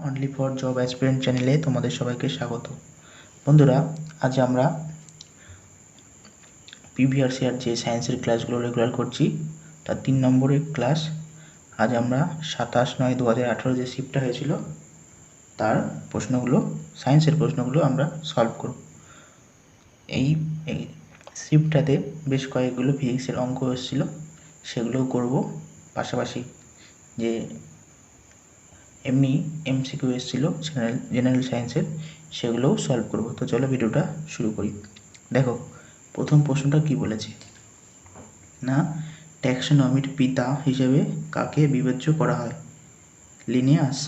Only for job aspirant চ্যানেলে তোমাদের সবাইকে স্বাগত। বন্ধুরা, আজ আমরা পিভিআরসিআর যে সায়েন্সের ক্লাসগুলো রেগুলার করছি তার 3 নম্বরের ক্লাস। আজ আমরা 27/9/2018 যে শিফটটা হয়েছিল তার প্রশ্নগুলো, সায়েন্সের প্রশ্নগুলো আমরা সলভ করব। এই শিফটটাতে বেশ কয়েকগুলো ফিজিক্সের অঙ্ক এসেছিলো, সেগুলোও করব। পাশাপাশি যে এমনি এমসিকিউ এসেছিলো জেনারেল সায়েন্সের, সেগুলোও সলভ করব। তো চলো ভিডিওটা শুরু করি। দেখো, প্রথম প্রশ্নটা কি বলেছে না, ট্যাক্সোনমির পিতা হিসেবে কাকে বিবেচ্য করা হয়? Linnaeus,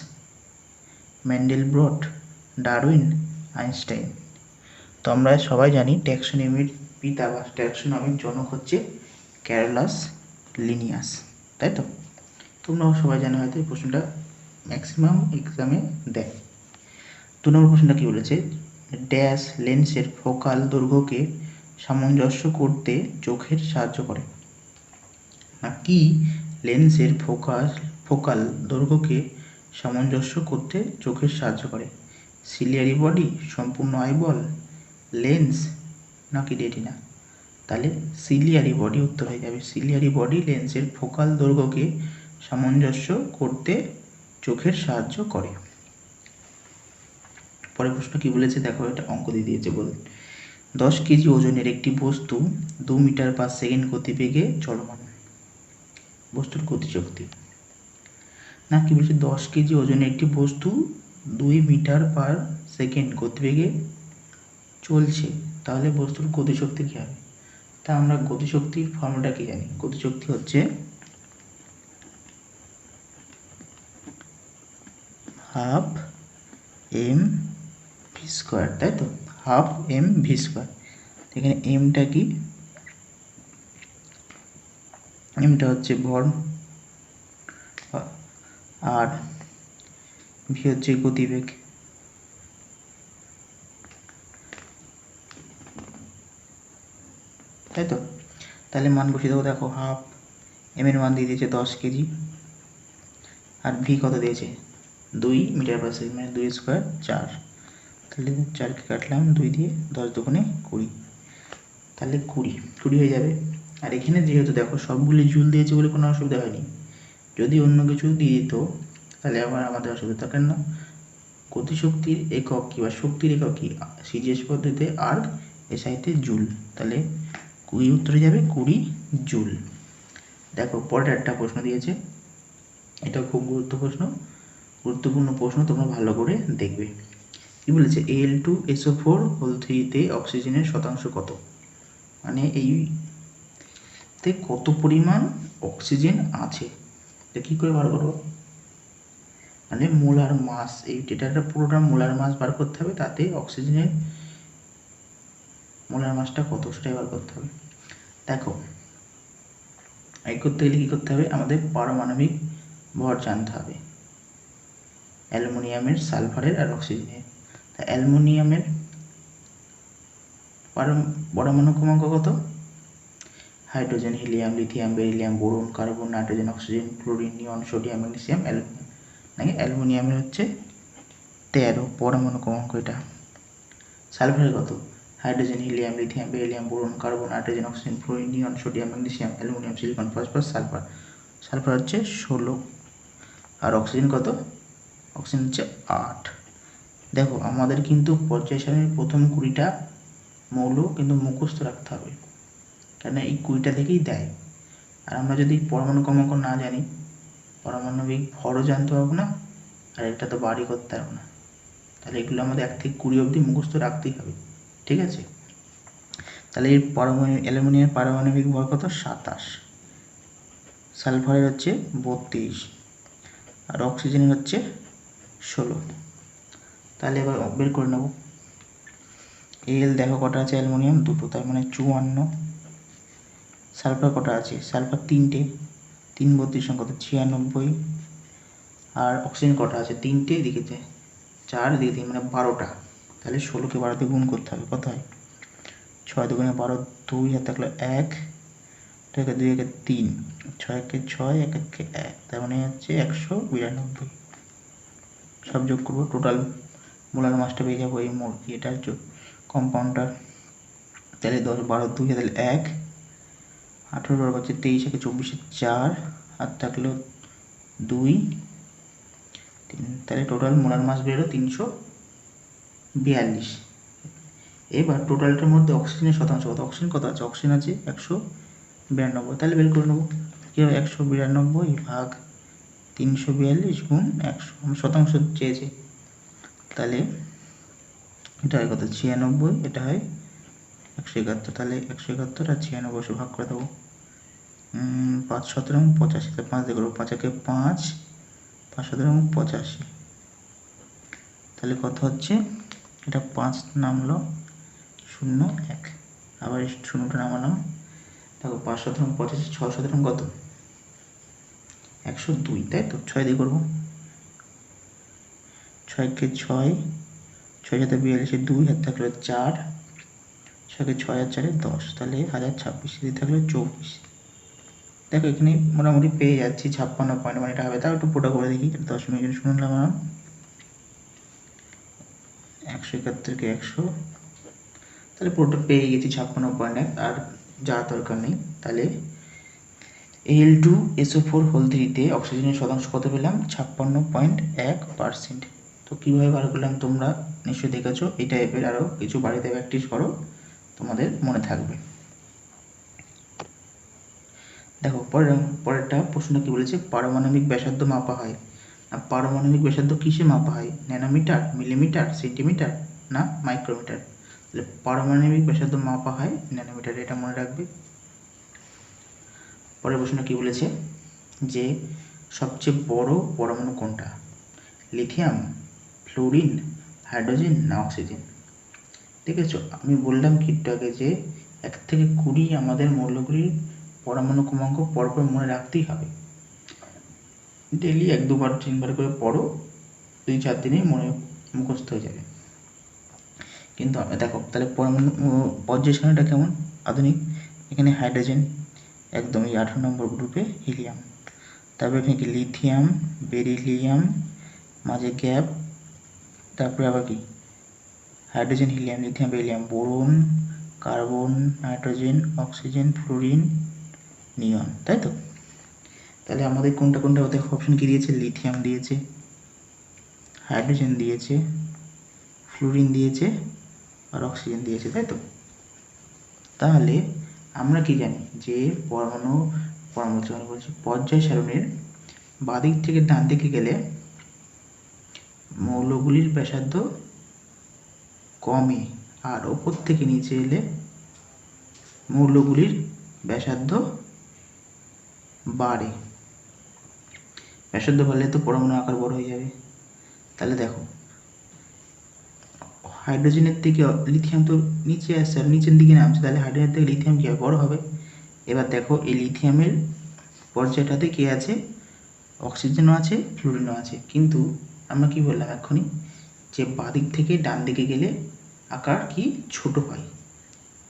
Mandelbrot, Darwin, Einstein. তো আমরা সবাই জানি ট্যাক্সোনমির পিতা বা ট্যাক্সোনমির জনক হচ্ছে ক্যারোলাস লিনিয়াস, তাই তো? তোমরাও সবাই জানো, হয়তো এই প্রশ্নটা ম্যাক্সিমাম এক্সামে দেয়। 2 নম্বর প্রশ্নটা কী বলেছে, ড্যাশ লেন্সের ফোকাল দৈর্ঘ্যকে সামঞ্জস্য করতে চোখের সাহায্য করে। না, কি লেন্সের ফোকাল দৈর্ঘ্যকে সামঞ্জস্য করতে চোখের সাহায্য করে? সিলিয়ারি বডি, সম্পূর্ণ আইবল, লেন্স নাকি রেটিনা? তাহলে সিলিয়ারি বডি উত্তর হয়ে যাবে। সিলিয়ারি বডি লেন্সের ফোকাল দৈর্ঘ্যকে সামঞ্জস্য করতে চোখের সাহায্য করে। পরের প্রশ্ন কি বলেছে দেখো, এটা অঙ্ক দিয়ে দিয়েছে। বল 10 কেজি ওজনের একটি বস্তু 2 মিটার পার সেকেন্ড গতিবেগে চলমান। বস্তুর গতিশক্তি। না, কি বলছে, 10 কেজি ওজনের একটি বস্তু 2 মিটার পার সেকেন্ড গতিবেগে চলছে, তাহলে বস্তুর গতিশক্তি কী হবে? তা আমরা গতিশক্তির ফর্মুলাটা কি জানি? গতিশক্তি হচ্ছে হাফ এম ভি স্কোয়ার, তাই তো? Half M V square. এখানে এমটা কি? এমটা হচ্ছে ভর, আর ভি হচ্ছে গতিবেগ। তাই তো? তাহলে মান বসিয়ে দেবো। দেখো, হাফ এম এর মান দিয়ে দিয়েছে 10 কেজি, আর ভি কত দিয়েছে? 2 মিটার পার সেকেন্ড, মানে 2 স্কোয়ার 4। তাহলে 4কে কাটলাম 2 দিয়ে, 10 দুগুণে 20, তাহলে 20 হয়ে যাবে। আর এখানে যেহেতু দেখো সবগুলি জুল দিয়েছে বলে কোনো অসুবিধা হয়নি, যদি অন্য কিছু দিয়ে দিত তাহলে আবার আমাদের অসুবিধা। কেন? গতিশক্তির একক কী বা শক্তির একক কী? সিজিএস পদ্ধতিতে আর্ক, এসআইতে জুল। তাহলে 20 উত্তরে যাবে, 20 জুল। দেখো, পরের একটা প্রশ্ন দিয়েছে, এটা খুব গুরুত্বপূর্ণ প্রশ্ন, তোমরা ভালো করে দেখবে। কি বলেছে, Al2SO4 হোল 3-তে অক্সিজেনের শতাংশ কত? মানে এইতে কত পরিমাণ অক্সিজেন আছে, এটা কী করে বার করবো? মানে মোলার মাস, এই ডেটাটা পুরোটা মোলার মাস বার করতে হবে, তাতে অক্সিজেনের মোলার মাসটা কত সেটাই বার করতে হবে। দেখো, এই করতে গেলে কী করতে হবে? আমাদের পারমাণবিক ভর জানতে হবে, অ্যালুমিনিয়ামের, সালফারের আর অক্সিজেনের। তা অ্যালুমিনিয়ামের পরমাণু ক্রমাঙ্ক কত? Hydrogen, helium, lithium, beryllium, boron, carbon, nitrogen, oxygen, chlorine, neon, sodium, magnesium, aluminium. নাকি অ্যালুমিনিয়ামের হচ্ছে 13 পরমাণু ক্রমাঙ্ক এটা। সালফারের কত? Hydrogen, helium, lithium, beryllium, boron, carbon, nitrogen, oxygen, chlorine, neon, sodium, magnesium, aluminium, silicon, phosphorus, sulphur. Sulphur হচ্ছে 16, আর অক্সিজেন কত? অক্সিজেন হচ্ছে 8। দেখো, আমাদের কিন্তু পর্যায় সারণীর প্রথম 20টা মৌল কিন্তু মুখস্থ রাখতে হবে, কেন এই 20টা থেকেই দেয়। আর আমরা যদি পরমাণু ক্রমাঙ্ক না জানি, পারমাণবিক ভরও জানতে পারবো না, আর এটা তো বাড়ি করতে পারবো না। তাহলে এগুলো আমাদের 1 থেকে 20 অবধি মুখস্থ রাখতেই হবে, ঠিক আছে? তাহলে এই অ্যালুমিনিয়ামের পারমাণবিক ভর কত? 27। সালফারের হচ্ছে 32, আর অক্সিজেনের হচ্ছে 16। তাহলে এবার বের করে নেব। এল দেখো কটা আছে? অ্যালুমিনিয়াম 2টো, তার মানে 54। সালফার কটা আছে? সালফার 3টে, 3 32 কত? 96। আর অক্সিজেন কটা আছে? 3টে, এদিকে 4, এদিকে 3, মানে 12টা। তাহলে 16কে 12তে গুণ করতে হবে, কত হয়? 6 দুগুণে 12, 2 হাতে থাকলো 1, 2 একে 2, একে 3, 6 একে 6, 1 একে 1, তার মানে হচ্ছে 192। সব যোগ করবো, টোটাল মোলার মাসটা পেয়ে যাবো এই এটার কম্পাউন্ডার। তাহলে 10 12 2 তাহলে 1, 18 12 হচ্ছে 23, 1 24 4, আর থাকলো 2 3, তাহলে টোটাল মোলার মাস বেরোলো 342। এবার টোটালটার মধ্যে অক্সিজেনের শতাংশ কত, অক্সিজেন কত আছে, অক্সিজেন আছে 192, তাহলে বের করে নেবো কী হবে, 192 ভাগ 342 গুণ 100, আমি শতাংশ চেয়েছি। তাহলে এটা হয় কত 96, এটা হয় 171, তাহলে 171 আর 96 ভাগ করে দেবো। 5 17 85, 5 দিয়ে করবো, 5 একে 5, 5 17 85, তাহলে কত হচ্ছে, এটা 5 নামলো 0 1, আবার 0টা নামালাম। দেখো 5 17 85, 6 17 কত 102, তাই তো 6 দিয়ে করবো, 6 কে 6, 6 সাথে 42 2, হাত থাকলো 4, 6 কে 6 আর 4 10, তাহলে 1026, দিয়ে থাকলো 24। দেখো এখানে মোটামুটি পেয়ে যাচ্ছি 56 পয়েন্ট, মানে এটা হবে। তাও একটু পুরো করে দেখি, 10 শুনলাম 171 কে 100, তাহলে পুরোটা পেয়ে গেছি 56.1, আর যা দরকার নেই। তাহলে Al2SO4 তে অক্সিজেনের শতাংশ কত পেলাম, 56.1%। তো কীভাবে বার করলাম তোমরা নিশ্চয়ই দেখেছো, এই টাইপের আরও কিছু বাড়িতে প্র্যাকটিস করো, তোমাদের মনে থাকবে। দেখো পরেরটা প্রশ্ন কি বলেছে, পারমাণবিক ব্যাসার্ধ মাপা হয়। আর পারমাণবিক ব্যাসার্ধ কিসে মাপা হয়, ন্যানোমিটার, মিলিমিটার, সেন্টিমিটার না মাইক্রোমিটার। তাহলে পারমাণবিক ব্যাসার্ধ মাপা হয় ন্যানোমিটার, এটা মনে রাখবে। পরের প্রশ্ন কি বলেছে, যে সবচেয়ে বড় পরমাণু কোনটা, লিথিয়াম, ফ্লোরিন, হাইড্রোজেন না অক্সিজেন। দেখেছো আমি বললাম কি একটু আগে যে 1 থেকে 20 আমাদের মৌলগুলির পরমাণু ক্রমাঙ্ক পরপর মনে রাখতেই হবে। ডেলি 1 2 বার 3 বার করে পড়ো, 2 4 দিনেই মনে মুখস্থ হয়ে যাবে। কিন্তু দেখো তাহলে পরমাণু পর্যায় সারণীটা কেমন আধুনিক, এখানে হাইড্রোজেন একদম এই 18 নম্বর গ্রুপে, হিলিয়াম, তারপরে এখানে কি লিথিয়াম, বেরিলিয়াম, মাঝে গ্যাপ, তারপরে আবার কি hydrogen, helium, lithium, beryllium, boron, carbon, nitrogen, oxygen, fluorine, neon, তাই তো। তাহলে আমাদের কোনটা কোনটা ওদের অপশন কি দিয়েছে, লিথিয়াম দিয়েছে, হাইড্রোজেন দিয়েছে, ফ্লোরিন দিয়েছে, আর অক্সিজেন দিয়েছে, তাই তো। তাহলে আমরা কি জানি যে পর্যায় সারণীর বাদিক থেকে ডান দিকে গেলে মৌলগুলির ব্যাসার্ধ কমে, আর ওপর থেকে নিচে এলে মৌলগুলির ব্যাসার্ধ বাড়ে। ব্যাসার্ধ বাড়লে তো পরমাণু আকার বড় হয়ে যাবে। তাহলে দেখো হাইড্রোজেনের থেকে লিথিয়াম তো নিচে আসছে আর নিচের দিকে নামছে, তাহলে হাইড্রোজেনের থেকে লিথিয়াম কি বড় হবে। এবার দেখো এই লিথিয়ামের পর্যায়টাতে কি আছে, অক্সিজেনও আছে, ফ্লোরিনও আছে, কিন্তু আমরা কি বললাম এক্ষুনি যে বাদিক থেকে ডান দিকে গেলে আকার কি ছোট হয়,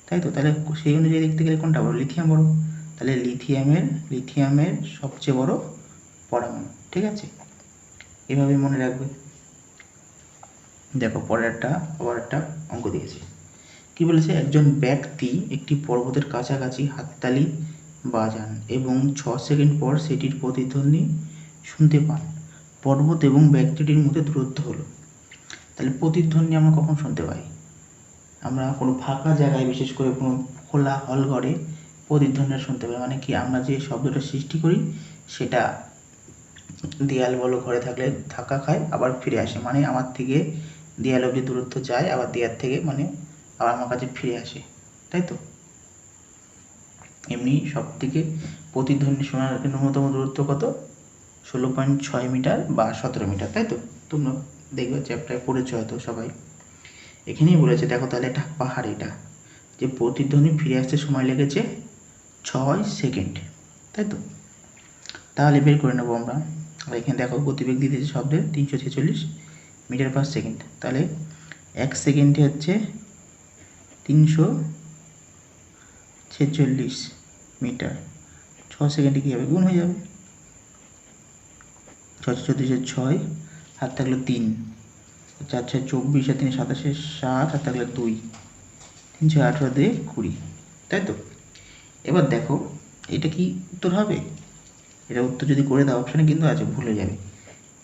তাই তো। তাহলে সেই অনুযায়ী দেখতে গেলে কোনটা বড়, লিথিয়াম বড়। তাহলে লিথিয়ামের সবচেয়ে বড় পরমাণু, ঠিক আছে, এভাবে মনে রাখবে। দেখো পরেরটা আবার একটা অঙ্ক দিয়েছে, কি বলেছে, একজন ব্যক্তি একটি পর্বতের কাছাকাছি হাততালি বাজান এবং 6 সেকেন্ড পর সেটির প্রতিধ্বনি শুনতে পান। পর্বত এবং ব্যক্তিটির মধ্যে দূরত্ব হলো। তাহলে প্রতিধ্বনি আমরা কখন শুনতে পাই, আমরা কোনো ফাঁকা জায়গায়, বিশেষ করে কোনো খোলা হল ঘরে প্রতিধ্বনিটা শুনতে পাই। মানে কি, আমরা যে শব্দটা সৃষ্টি করি সেটা দেয়াল বলো ঘরে থাকলে ধাক্কা খায় আবার ফিরে আসে, মানে আমার থেকে দেয়াল অবধি দূরত্ব যায়, আবার দেয়াল থেকে মানে আবার আমার কাছে ফিরে আসে, তাই তো। এমনি সব থেকে প্রতিধ্বনি শোনার ন্যূনতম দূরত্ব কত, 16.6 মিটার বা 17 মিটার, তাই তো। তোমরা দেখবে চ্যাপ্টারে পড়েছ হয়তো সবাই। এখানেই বলেছে দেখো, তাহলে এটা পাহাড়, এটা যে প্রতিধ্বনি ফিরে আসতে সময় লেগেছে 6 সেকেন্ড, তাই তো। তাহলে বের করে নেবো আমরা। আর এখানে দেখো গতিবেগ দিয়ে দিয়েছে শব্দের 346 মিটার পার সেকেন্ড। তাহলে 1 সেকেন্ডে হচ্ছে 346 মিটার, 6 সেকেন্ডে কী হবে, গুণ হয়ে যাবে, 6 6 6, 7 থাকলে 3, 4 6 24 আর 3 27 7, আর থাকলে 2, 3 6 18 দিয়ে 20, তাই তো? এবার দেখো এটা কি উত্তর হবে? এটা উত্তর যদি করে দাও অপশানে কিন্তু আছে, ভুলে যাবে।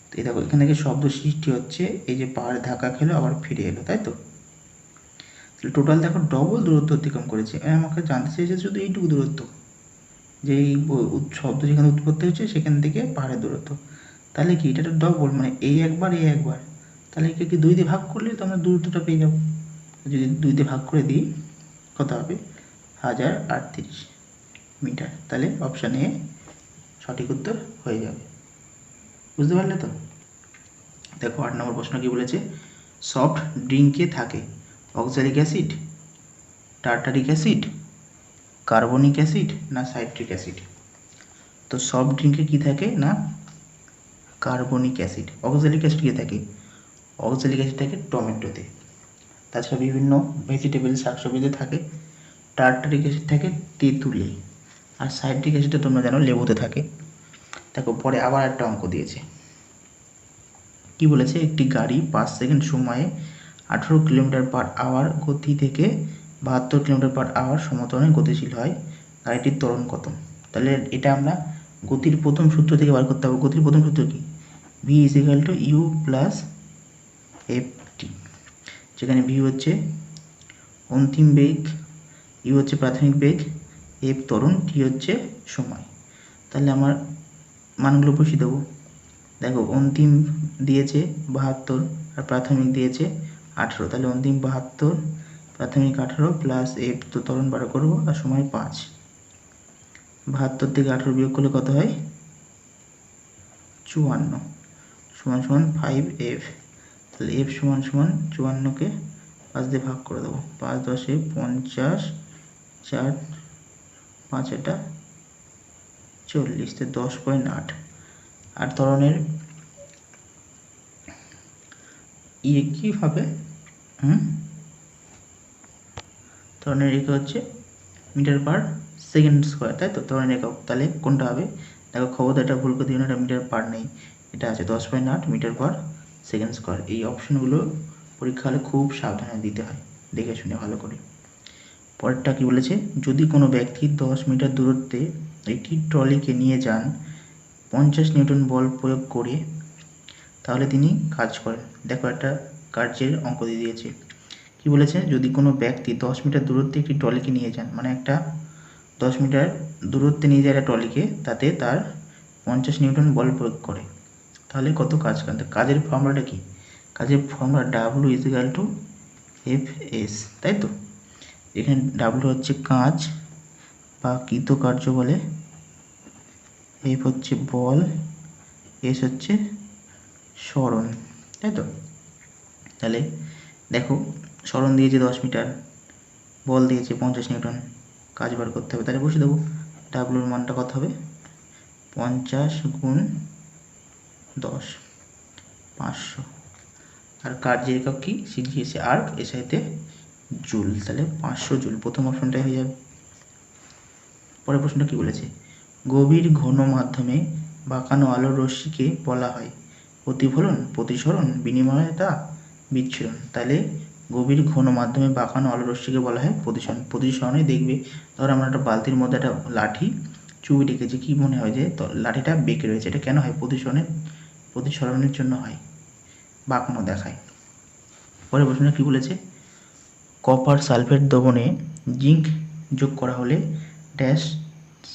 তো এই দেখো এখান থেকে শব্দ সৃষ্টি হচ্ছে, এই যে পাহাড়ে ধাক্কা খেলো আবার ফিরে এলো, তাই তো? তাহলে টোটাল দেখো ডবল দূরত্ব অতিক্রম করেছে। আমাকে জানতে চেয়েছে শুধু এইটুকু দূরত্ব, যে এই শব্দ যেখানে উৎপত্তি হচ্ছে সেখান থেকে পাহাড়ের দূরত্ব। তাহলে কি এটা ডবল, মানে এই একবার এই একবার, তাহলে একে কি 2 দিয়ে ভাগ করলে তো আমরা দূরত্বটা পেয়ে যাবো। যদি 2 দিয়ে ভাগ করে দিই কত হবে? 1038 মিটার। তাহলে অপশান এ সঠিক উত্তর হয়ে যাবে। বুঝতে পারলে তো? দেখো 8 নম্বর প্রশ্ন কি বলেছে, সফট ড্রিঙ্কে থাকে oxalic acid, tartaric acid, carbonic acid না সাইট্রিক অ্যাসিড? তো সফট ড্রিঙ্কে কি থাকে না কার্বনিক অ্যাসিড। অক্সালিক অ্যাসিড কি থাকে? অক্সালিক অ্যাসিড থাকে টমেটোতে, তাছাড়া বিভিন্ন ভেজিটেবল শাকসবজিতে থাকে। টার্টারিক অ্যাসিড থাকে তেঁতুলে, আর সাইট্রিক অ্যাসিডটা তোমরা জানো লেবুতে থাকে। দেখো পরে আবার একটা অঙ্ক দিয়েছে, কি বলেছে, একটি গাড়ি 5 সেকেন্ড সময়ে 18 কিলোমিটার পার আওয়ার গতি থেকে 72 কিলোমিটার পার আওয়ার সমতলে গতিশীল হয়, গাড়িটির ত্বরণ কত? তাহলে এটা আমরা গতির প্রথম সূত্র থেকে বার করতে হবে। গতির প্রথম সূত্র কি? v = u + ft, যেখানে v হচ্ছে অন্তিম বেগ, u হচ্ছে প্রাথমিক বেগ, f ত্বরণ, t হচ্ছে সময়। তাহলে আমার মানগুলো বসিয়ে দেবো। দেখো অন্তিম দিয়েছে 72 আর প্রাথমিক দিয়েছে 18, তাহলে অন্তিম 72, প্রাথমিক 18 প্লাস f তো ত্বরণ বার করবো, আর সময় 5। 72 থেকে 18 বিয়োগ করলে কত হয়? 54 = 5f। তাহলে f = 54কে 5 দিয়ে ভাগ করে দেবো। 5 10 50, 4 5 এটা 40, 10.8। আর ত্বরণের কি হবে? ত্বরণের একক হচ্ছে মিটার পার সেকেন্ড স্কোয়ার, তাই তো? ত্বরণের একক তাহলে কোনটা হবে? দেখো খবরদার এটা ভুল করে দিও না, এটা মিটার পার নেই, এটা আছে 10.8 মিটার পার সেকেন্ড স্কোয়ার। এই অপশনগুলো পরীক্ষা হলে খুব সাবধানে দিতে হয়, দেখে শুনে ভালো করে। পরেরটা কি বলেছে, যদি কোনো ব্যক্তি 10 মিটার দূরত্বে একটি ট্রলিকে নিয়ে যান 50 নিউটন বল প্রয়োগ করে, তাহলে তিনি কাজ করেন। দেখো একটা কার্যের অঙ্ক দিয়ে দিয়েছে, কি বলেছে, যদি কোনো ব্যক্তি 10 মিটার দূরত্বে একটি ট্রলিকে নিয়ে যান, মানে একটা 10 মিটার দূরত্বে নিয়ে যায় একটা ট্রলিকে, তাতে তার 50 নিউটন বল প্রয়োগ করে, তাহলে কত কাজ করেন? কাজের ফর্মুলাটা কি? কাজের ফর্মুলা W = Fs, তাই তো? এখানে W হচ্ছে কাজ বা কৃতকার্য বলে, F হচ্ছে বল, S হচ্ছে সরণ, তাই তো? তাহলে দেখো সরণ দিয়েছে 10 মিটার, বল দিয়েছে 50 নিউটন, কাজ বার করতে হবে। তাহলে বসে দেবো, ডাব্লুর মানটা কত হবে? 50 × 10, 500। আর কার্যের একক কি? সিজিএসে আর্ক, এসআইতে জুল, তাহলে 500 জুল। প্রথম অপশনটাই হয়ে যাবে। পরের প্রশ্নটা কি বলেছে, গভীর ঘন মাধ্যমে বাঁকানো আলোর রশ্মিকে বলা হয় প্রতিফলন, প্রতিসরণ, বিনিময়তা, বিচ্ছুরণ। তাহলে গভীর ঘন মাধ্যমে বাঁকানো আলোর রশ্মিকে বলা হয় প্রতিসরণ। প্রতিসরণে দেখবে, ধর আমরা একটা বালতির মধ্যে একটা লাঠি চুবি রেখেছি, কি মনে হয় যে লাঠিটা বেঁকে রয়েছে, এটা কেন হয়? প্রতিসরণের জন্য হয়, বাঁকানো দেখায়। পরের প্রশ্নটা কি বলেছে, কপার সালফেট দ্রবণে জিঙ্ক যোগ করা হলে ড্যাশ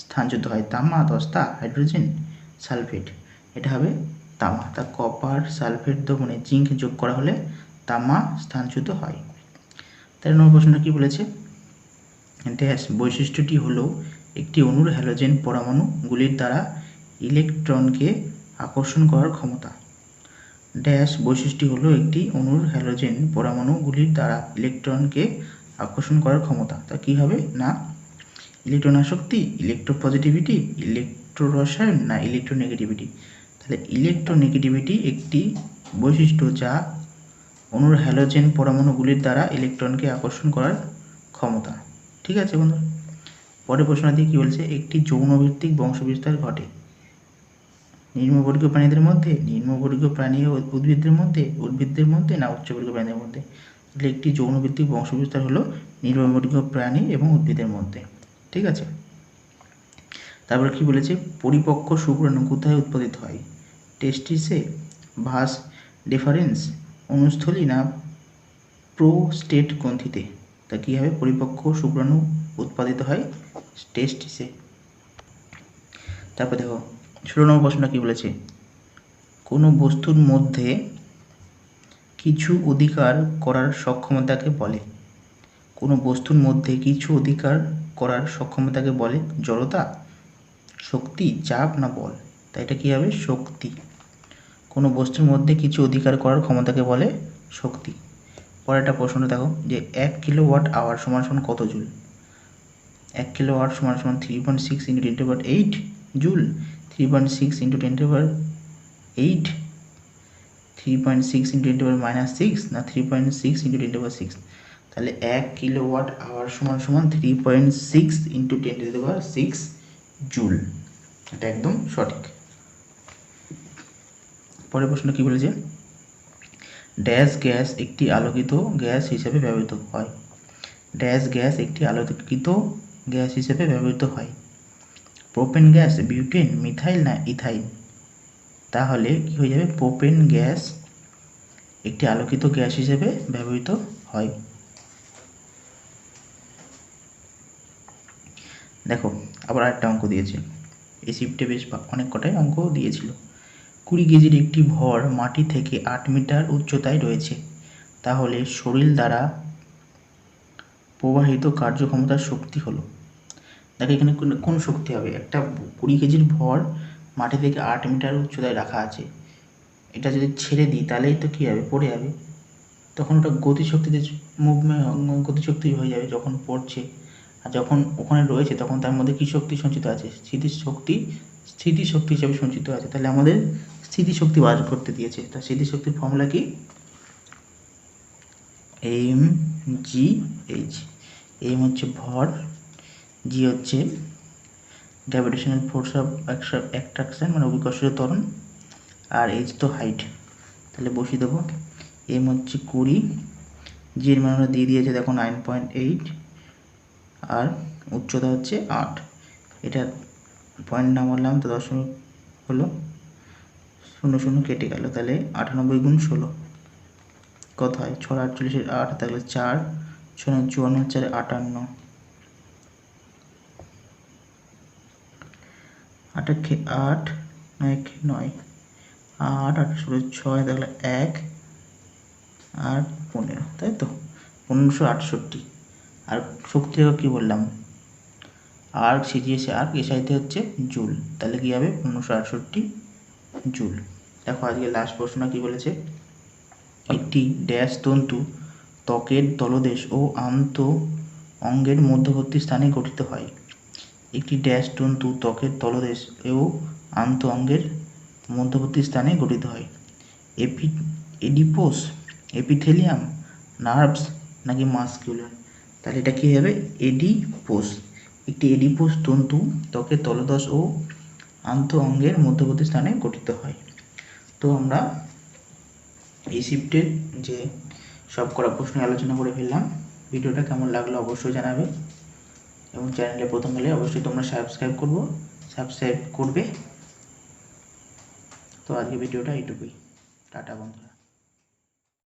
স্থানচ্যুত হয়, তামা, দস্তা, হাইড্রোজেন সালফেট। এটা হবে তামা। তা কপার সালফেট দ্রবণে জিঙ্ক যোগ করা হলে তামা স্থানচ্যুত হয়। 13 নম্বর প্রশ্নটা কি বলেছে, ড্যাশ বৈশিষ্ট্যটি হলো একটি অণুর হ্যালোজেন পরমাণুগুলির দ্বারা ইলেকট্রনকে আকর্ষণ করার ক্ষমতা। ড্যাশ বৈশিষ্ট্য হলো একটি অণুর হ্যালোজেন পরমাণুগুলির দ্বারা ইলেকট্রনকে আকর্ষণ করার ক্ষমতা। তা কী হবে না ইলেকট্রন আসক্তি, ইলেকট্রোপজিটিভিটি, ইলেকট্রোরসায়ন না ইলেকট্রোনেগেটিভিটি? তাহলে ইলেকট্রোনেগেটিভিটি একটি বৈশিষ্ট্য যা অণুর হ্যালোজেন পরমাণুগুলির দ্বারা ইলেকট্রনকে আকর্ষণ করার ক্ষমতা। ঠিক আছে বন্ধু। পরের প্রশ্ন দিয়ে কী বলছে, একটি যৌনভিত্তিক বংশবিস্তার ঘটে। নিম্নবর্গীয় প্রাণীদের মধ্যে, নিম্নবর্গীয় প্রাণী ও উদ্ভিদের মধ্যে না উচ্চবর্গীয় প্রাণীদের মধ্যে? তাহলে একটি যৌনভিত্তিক বংশবিস্তার হলো নিম্নবর্গীয় প্রাণী এবং উদ্ভিদের মধ্যে। ঠিক আছে, তারপরে কি বলেছে, পরিপক্ক শুক্রাণু কোথায় উৎপাদিত হয়? টেস্টিসে, ভাস ডিফারেন্স, অনুস্থলী না প্রোস্টেট গ্রন্থিতে? তা কী হবে, পরিপক্ক শুক্রাণু উৎপাদিত হয় টেস্টিসে। তারপর দেখো 16 নম্বর প্রশ্নটা কী বলেছে, কোনো বস্তুর মধ্যে কিছু অধিকার করার সক্ষমতাকে বলে? কোনো বস্তুর মধ্যে কিছু অধিকার করার সক্ষমতাকে বলে জড়তা, শক্তি, চাপ না বল? তাই এটা কী হবে, শক্তি। কোনো বস্তুর মধ্যে কিছু অধিকার করার ক্ষমতাকে বলে শক্তি। পরেরটা প্রশ্নটা দেখো যে 1 কিলোওয়াট আওয়ার সমান সমান কত জুল? 1 কিলোওয়াট সমান সমান 3.6 × 10⁸ জুল, 3.6 × 10⁸, 3.6 × 10⁻6 না 3.6 × 10⁻6? তাহলে 1 কিলোওয়াট আওয়ার সমান সমান 3.6 × 10⁻6 জুল, এটা একদম সঠিক। পরের প্রশ্ন কি বলেছে, ড্যাশ গ্যাস একটি আলোকিত গ্যাস হিসেবে ব্যবহৃত হয়? ড্যাশ গ্যাস একটি আলোকিত গ্যাস হিসেবে ব্যবহৃত হয়? প্রোপেন গ্যাস, বিউটেন, মিথাইল না ইথাইল? তাহলে কি হয়ে যাবে, প্রোপেন গ্যাস একটি আলোকিত গ্যাস হিসেবে ব্যবহৃত হয়। দেখো আবার আরেকটা অঙ্ক দিয়েছে, এই শিফটে বেশ অনেক কটাই অঙ্ক দিয়েছিল। 20 কেজির একটি ভর মাটি থেকে 8 মিটার উচ্চতায় রয়েছে, তাহলে শরীর দ্বারা প্রবাহিত কার্যক্ষমতার শক্তি হলো? দেখো এখানে কোন শক্তি হবে, একটা 20 কেজির ভর মাটি থেকে 8 মিটার উচ্চতায় রাখা আছে, এটা যদি ছেড়ে দিই তাহলেই তো কী হবে, পড়ে যাবে, তখন ওটা গতিশক্তিতে গতিশক্তি হয়ে যাবে যখন পড়ছে। আর যখন ওখানে রয়েছে তখন তার মধ্যে কী শক্তি সঞ্চিত আছে, স্থিতিশক্তি হিসাবে সঞ্চিত আছে। তাহলে আমাদের স্থিতিশক্তি বার করতে দিয়েছে, তা স্থিতিশক্তির ফর্মুলা কি, mgh। এম হচ্ছে ভর, জি হচ্ছে গ্র্যাভিটেশনাল ফোর্স অফ অ্যাট্রাকশন মানে অভিকর্ষীয় ত্বরণ, আর এইচ তো হাইট। তাহলে বসিয়ে দেবো, এম হচ্ছে 20, জি এর মান আমরা দিয়ে দিয়েছে দেখো 9.8, আর উচ্চতা হচ্ছে 8। এটা পয়েন্ট না মারলাম তো দশমিক হলো, 0 কেটে গেল, তাহলে 98 × 16 কত হয়, 6 48 8, তাহলে 4 6 54 4 58, 8 8 9 8 8 6, তাহলে 1 আর 15, তাই তো 1568। আর শক্তি কী বললাম, আর্ক সিজিএসে আর্ক, এসআইতে হচ্ছে জুল, তাহলে কী হবে 1568 জুল। দেখো আজকে লাস্ট প্রশ্ন কী বলেছে, একটি ড্যাশ তন্তু ত্বকের তলদেশ ও আন্ত অঙ্গের মধ্যবর্তী স্থানে গঠিত হয়? একটি ড্যাশ তন্তু ত্বকের তলদেশ ও আন্ত অঙ্গের মধ্যবর্তী স্থানে গঠিত হয়? এডিপোস, এপিথেলিয়াম, নার্ভস নাকি মাসকুলার? তাহলে এটা কী হবে, এডিপোস। একটি এডিপোস তন্তু ত্বকের তলদেশ ও আন্ত অঙ্গের মধ্যবর্তী স্থানে গঠিত হয়। তো আমরা এই শিফটের যে সব করা প্রশ্ন আলোচনা করে ফেললাম। ভিডিওটা কেমন লাগলো অবশ্যই জানাবে, এবং চ্যানেলে প্রথম হলে অবশ্যই তোমরা সাবস্ক্রাইব করবে। তো আজকে ভিডিওটা এইটুকুই, টাটা বন্ধুরা।